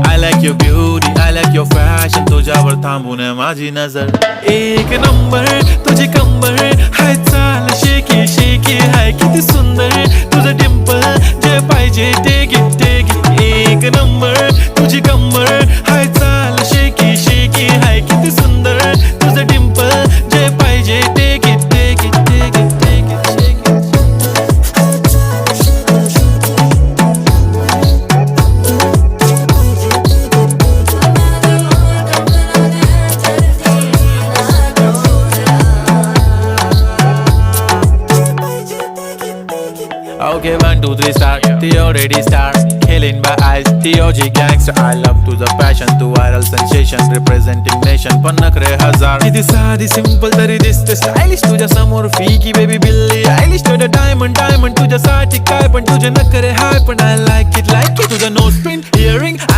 I like your beauty, I like your fashion. तुझ्यावर थांबून आहे माझी नजर. एक नंबर तुझी कंबर हाय, चाल शेकी शेकी हाय, किती सुंदर तुझं डिंपल, जे पाहिजे टेक इट टेक इट. एक नंबर तुझी कंबर हाय, चाल शेकी शेकी हाय, किती सुंदर तुझं डिंपल, जे पाहिजे take it take it take it take it take it. Okay, 1, 2, 3 start. The already start. Killing by eyes. The OG gangster. I love to the passion, to viral sensation, representing nation. पण नखरे हजार. किती साधी simple तरी दिसते stylish. तुझ्या समोर फीकी baby Billie Eilish. तुझं diamond diamond तुझ्यासाठी काय, पण तुझे नखरे हाय, पण I like it तुझं nose print earring.